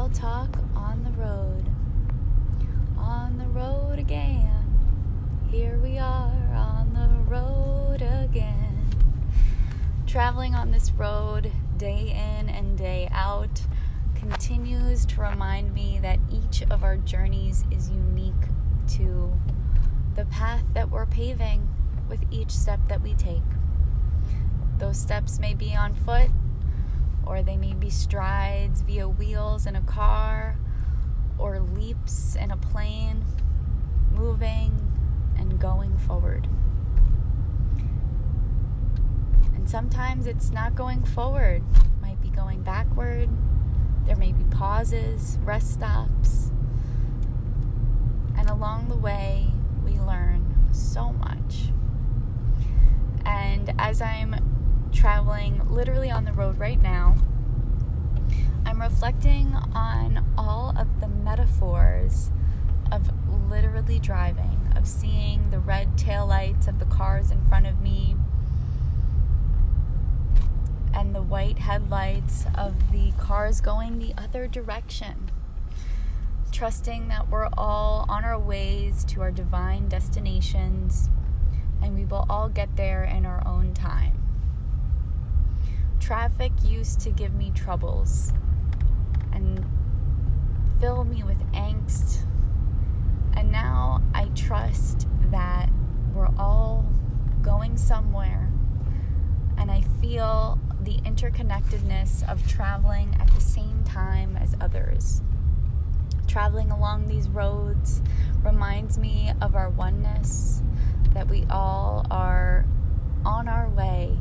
Real Talk on the road. On the road again. Here we are on the road again. Traveling on this road day in and day out continues to remind me that each of our journeys is unique to the path that we're paving with each step that we take. Those steps may be on foot, or they may be strides via wheels in a car, or leaps in a plane, moving and going forward. And sometimes it's not going forward, it might be going backward. There may be pauses, rest stops, and along the way we learn so much. And as I'm traveling literally on the road right now, I'm reflecting on all of the metaphors of literally driving, of seeing the red taillights of the cars in front of me and the white headlights of the cars going the other direction. Trusting that we're all on our ways to our divine destinations, and we will all get there in our own time. Traffic used to give me troubles and fill me with angst, and now I trust that we're all going somewhere, and I feel the interconnectedness of traveling at the same time as others. Traveling along these roads reminds me of our oneness, that we all are on our way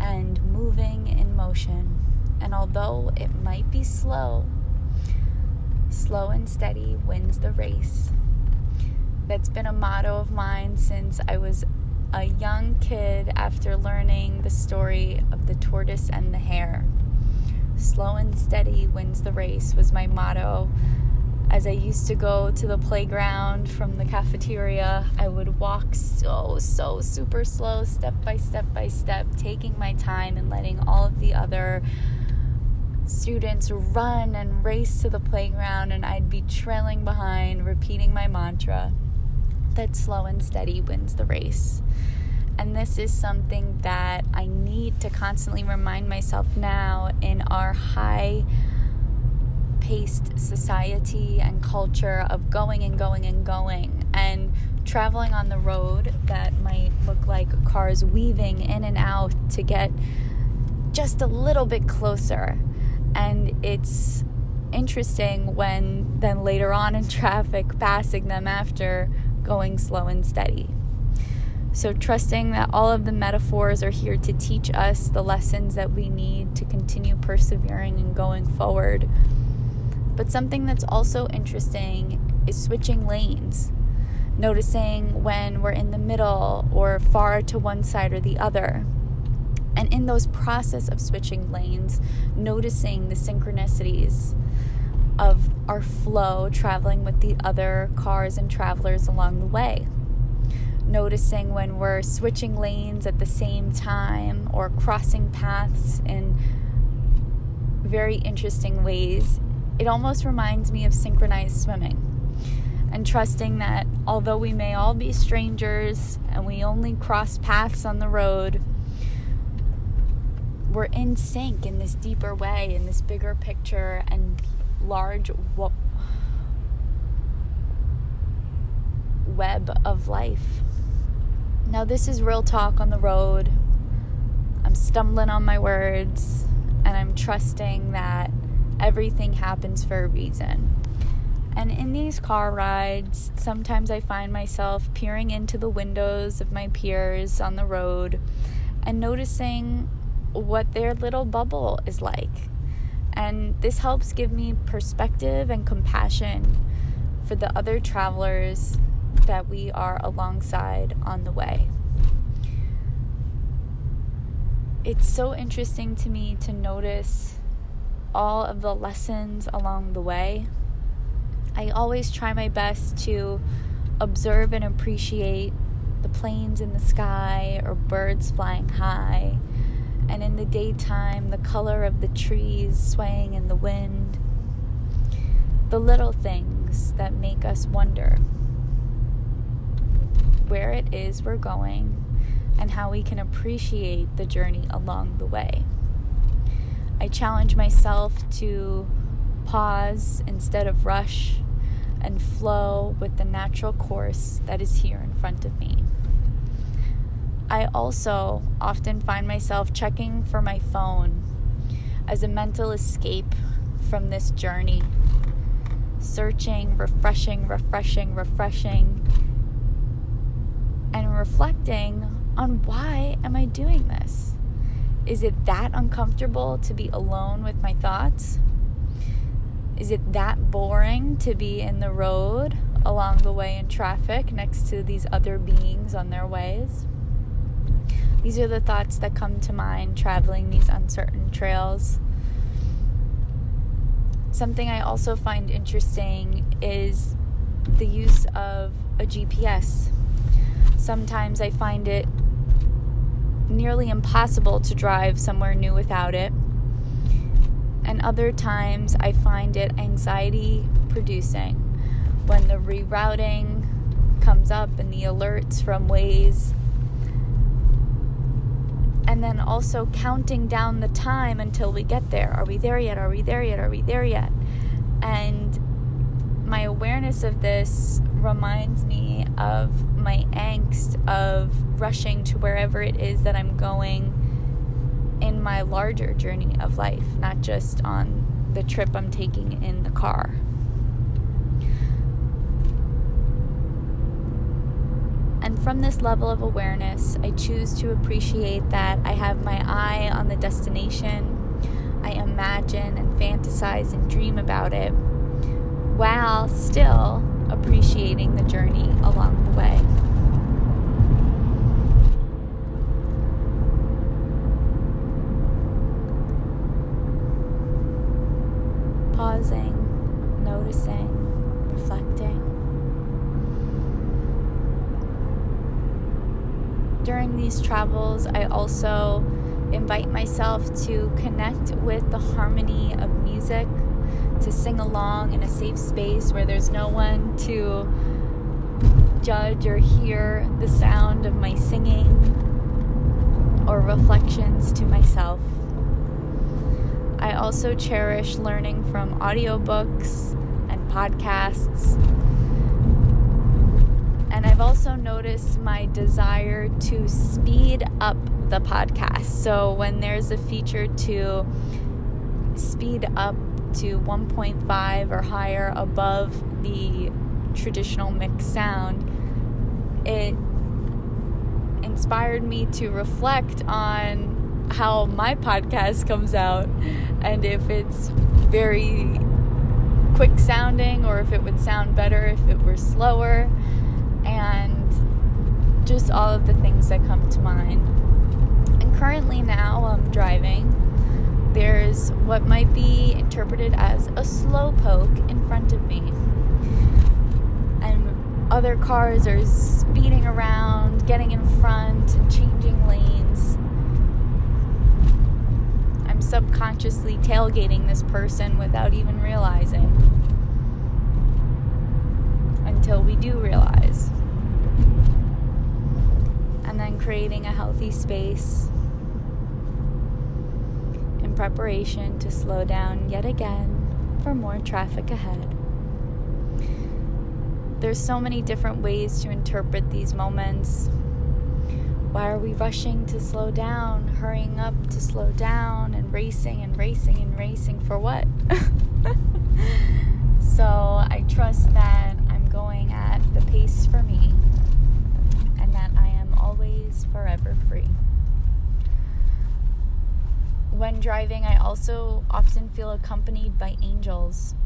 and moving in motion. And although it might be slow and steady wins the race. That's been a motto of mine since I was a young kid after learning the story of the tortoise and the hare. Slow and steady wins the race was my motto. As I used to go to the playground from the cafeteria, I would walk so super slow, step by step, taking my time and letting all of the other students run and race to the playground, and I'd be trailing behind, repeating my mantra that slow and steady wins the race. And this is something that I need to constantly remind myself now in our high-paced society and culture of going and traveling on the road that might look like cars weaving in and out to get just a little bit closer. And it's interesting when then later on in traffic passing them after going slow and steady. So trusting that all of the metaphors are here to teach us the lessons that we need to continue persevering and going forward. But something that's also interesting is switching lanes, noticing when we're in the middle or far to one side or the other. And in those process of switching lanes, noticing the synchronicities of our flow traveling with the other cars and travelers along the way. Noticing when we're switching lanes at the same time or crossing paths in very interesting ways. It almost reminds me of synchronized swimming, and trusting that although we may all be strangers and we only cross paths on the road, we're in sync in this deeper way, in this bigger picture and large web of life. Now, this is Real Talk on the road. I'm stumbling on my words, and I'm trusting that everything happens for a reason. And in these car rides, sometimes I find myself peering into the windows of my peers on the road and noticing what their little bubble is like. And this helps give me perspective and compassion for the other travelers that we are alongside on the way. It's so interesting to me to notice all of the lessons along the way. I always try my best to observe and appreciate the planes in the sky or birds flying high, and in the daytime, the color of the trees swaying in the wind. the little things that make us wonder where it is we're going and how we can appreciate the journey along the way. I challenge myself to pause instead of rush and flow with the natural course that is here in front of me. I also often find myself checking for my phone as a mental escape from this journey, searching, refreshing, and reflecting on why am I doing this? Is it that uncomfortable to be alone with my thoughts? Is it that boring to be in the road along the way in traffic next to these other beings on their ways? These are the thoughts that come to mind traveling these uncertain trails. Something I also find interesting is the use of a GPS. Sometimes I find it nearly impossible to drive somewhere new without it. And other times I find it anxiety producing when the rerouting comes up and the alerts from Waze. And then also counting down the time until we get there. Are we there yet? Are we there yet? Are we there yet? And my awareness of this reminds me of my angst of rushing to wherever it is that I'm going in my larger journey of life, not just on the trip I'm taking in the car. And from this level of awareness, I choose to appreciate that I have my eye on the destination. I imagine and fantasize and dream about it, while still appreciating the journey along the way. Pausing, noticing, reflecting. During these travels, I also invite myself to connect with the harmony of music, to sing along in a safe space where there's no one to judge or hear the sound of my singing or reflections to myself. I also cherish learning from audiobooks and podcasts. And I've also noticed my desire to speed up the podcast. So when there's a feature to speed up to 1.5 or higher above the traditional mixed sound, it inspired me to reflect on how my podcast comes out and if it's very quick sounding or if it would sound better if it were slower, and just all of the things that come to mind. And currently now I'm driving. There's what might be interpreted as a slow poke in front of me. And other cars are speeding around, getting in front, and changing lanes. I'm subconsciously tailgating this person without even realizing. Until we do realize. And then creating a healthy space in preparation to slow down yet again for more traffic ahead. There's so many different ways to interpret these moments. Why are we rushing to slow down, hurrying up to slow down, and racing for what? So I trust that I'm going at the pace for me and that I am always forever free. When driving, I also often feel accompanied by angels.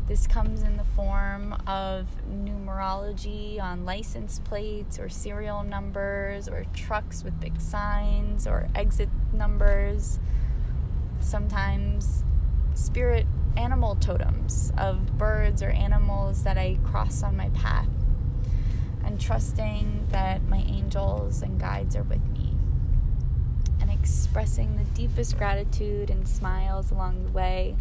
This comes in the form of numerology on license plates or serial numbers or trucks with big signs or exit numbers. Sometimes spirit animal totems of birds or animals that I cross on my path, and trusting that my angels and guides are with me, and expressing the deepest gratitude and smiles along the way,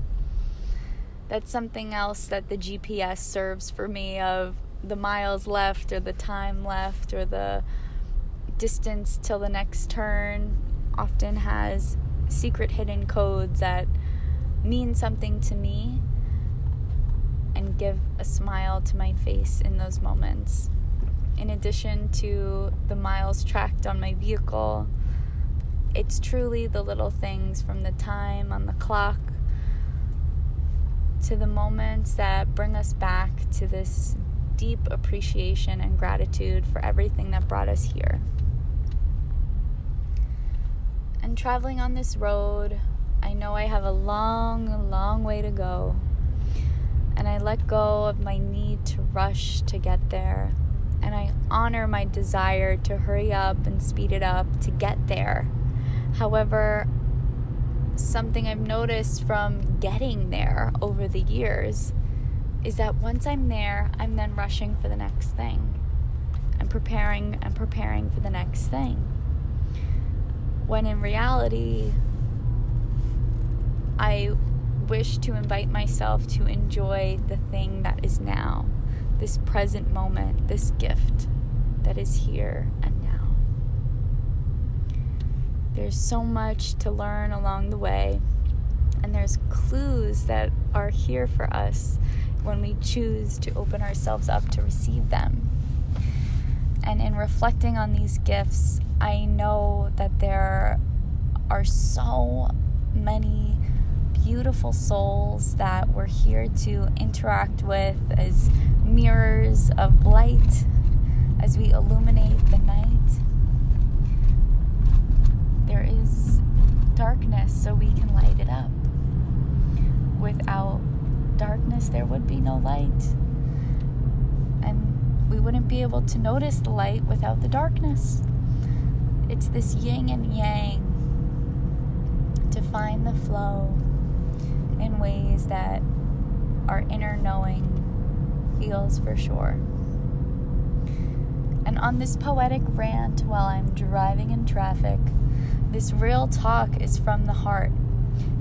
That's something else that the GPS serves for me, of the miles left or the time left or the distance till the next turn often has secret hidden codes that mean something to me and give a smile to my face in those moments. In addition to the miles tracked on my vehicle, it's truly the little things, from the time on the clock to the moments that bring us back to this deep appreciation and gratitude for everything that brought us here. And traveling on this road, I know I have a long, long way to go. And I let go of my need to rush to get there. And I honor my desire to hurry up and speed it up to get there. However, something I've noticed from getting there over the years is that once I'm there, I'm then rushing for the next thing. I'm preparing for the next thing. When in reality, I wish to invite myself to enjoy the thing that is now, this present moment, this gift that is here and now. There's so much to learn along the way, and there's clues that are here for us when we choose to open ourselves up to receive them. And in reflecting on these gifts, I know that there are so many beautiful souls that we're here to interact with as mirrors of light as we illuminate the night. There is darkness, so we can light it up. Without darkness, there would be no light. And we wouldn't be able to notice the light without the darkness. It's this yin and yang to find the flow in ways that our inner knowing feels for sure. And on this poetic rant while I'm driving in traffic, this real talk is from the heart.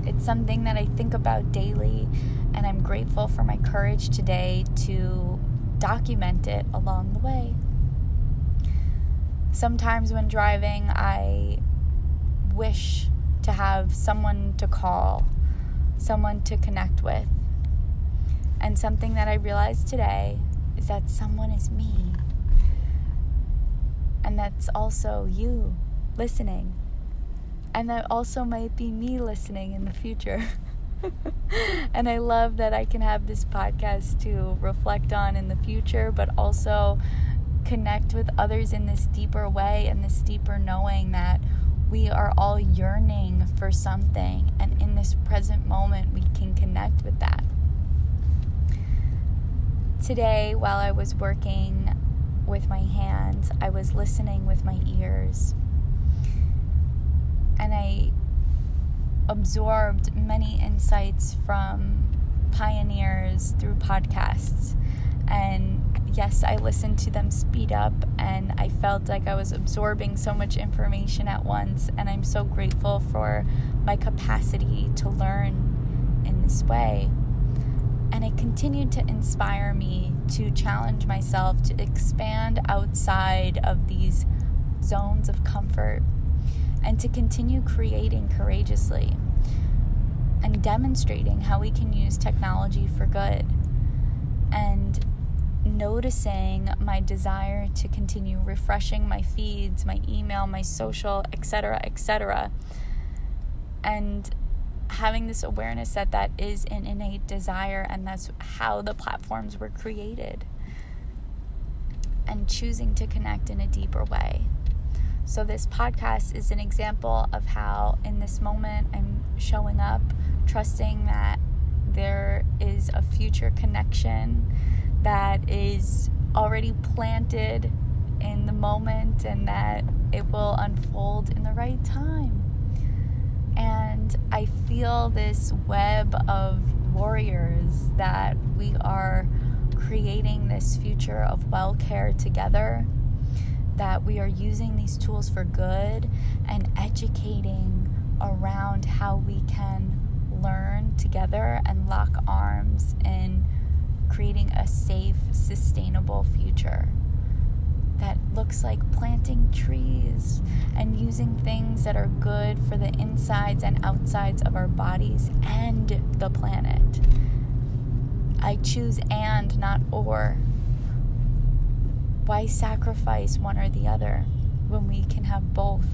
It's something that I think about daily, and I'm grateful for my courage today to document it along the way. Sometimes when driving, I wish to have someone to call, someone to connect with. And something that I realized today is that someone is me. And that's also you listening. And that also might be me listening in the future. And I love that I can have this podcast to reflect on in the future, but also connect with others in this deeper way and this deeper knowing that we are all yearning for something, and in this present moment we can connect with that. Today, while I was working with my hands, I was listening with my ears, and I absorbed many insights from pioneers through podcasts. And yes, I listened to them speed up, and I felt like I was absorbing so much information at once, and I'm so grateful for my capacity to learn in this way. And it continued to inspire me to challenge myself to expand outside of these zones of comfort and to continue creating courageously and demonstrating how we can use technology for good, and noticing my desire to continue refreshing my feeds, my email, my social, etc., and having this awareness that that is an innate desire, and that's how the platforms were created, and choosing to connect in a deeper way. So this podcast is an example of how in this moment I'm showing up, trusting that there is a future connection that is already planted in the moment, and that it will unfold in the right time. And I feel this web of warriors that we are creating this future of well-care together, that we are using these tools for good and educating around how we can learn together and lock arms in creating a safe, sustainable future that looks like planting trees and using things that are good for the insides and outsides of our bodies and the planet. I choose and, not or. Why sacrifice one or the other when we can have both?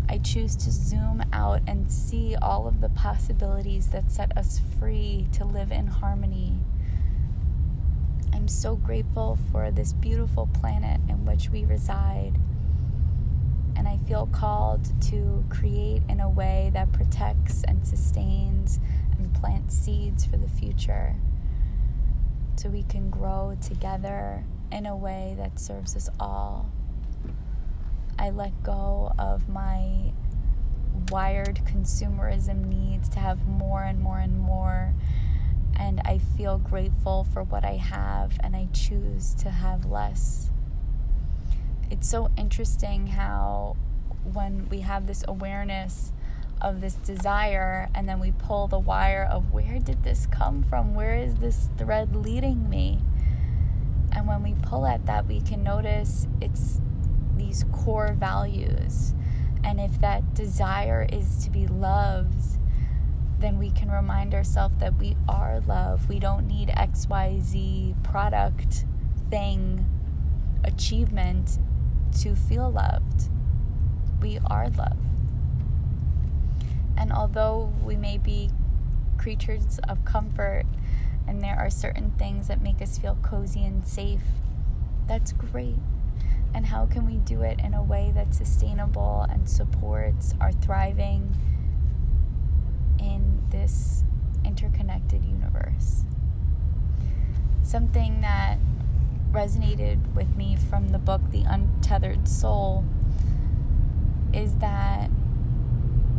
I choose to zoom out and see all of the possibilities that set us free to live in harmony. I'm so grateful for this beautiful planet in which we reside, and I feel called to create in a way that protects and sustains and plants seeds for the future, so we can grow together in a way that serves us all. I let go of my wired consumerism needs to have more and more and more, and I feel grateful for what I have, and I choose to have less. It's so interesting how when we have this awareness of this desire, and then we pull the wire of where did this come from? Where is this thread leading me? And when we pull at that, we can notice it's these core values. And if that desire is to be loved, then we can remind ourselves that we are love. We don't need XYZ product, thing, achievement to feel loved. We are love. And although we may be creatures of comfort and there are certain things that make us feel cozy and safe, that's great. And how can we do it in a way that's sustainable and supports our thriving in this interconnected universe? Something that resonated with me from the book The Untethered Soul is that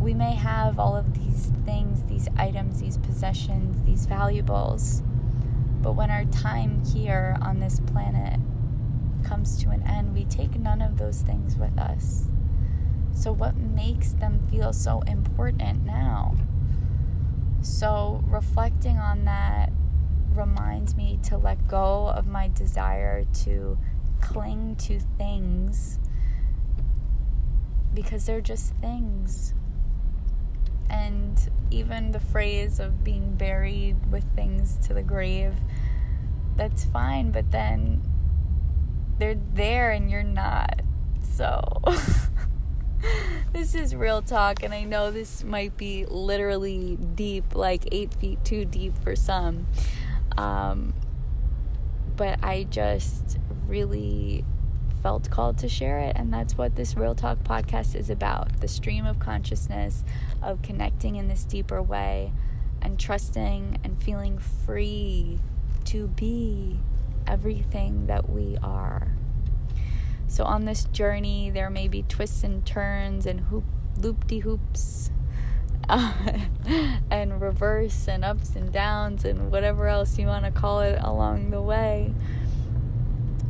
we may have all of these things, these items, these possessions, these valuables, but when our time here on this planet comes to an end, we take none of those things with us. So what makes them feel so important now? So reflecting on that reminds me to let go of my desire to cling to things, because they're just things. And even the phrase of being buried with things to the grave, that's fine, but then they're there and you're not. So this is real talk, and I know this might be literally deep, like 8 feet too deep for some. But I just really felt called to share it, and that's what this Real Talk podcast is about. The stream of consciousness of connecting in this deeper way and trusting and feeling free to be everything that we are. So on this journey, there may be twists and turns and loop-de-hoops and reverse and ups and downs and whatever else you want to call it along the way.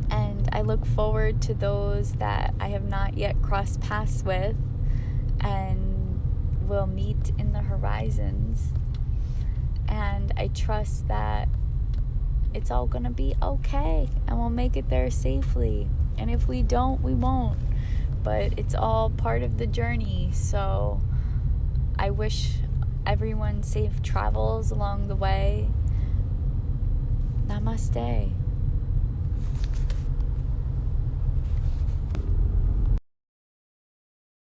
And I look forward to those that I have not yet crossed paths with and will meet in the horizons. And I trust that it's all going to be okay and we'll make it there safely. And if we don't, we won't. But it's all part of the journey. So I wish everyone safe travels along the way. Namaste.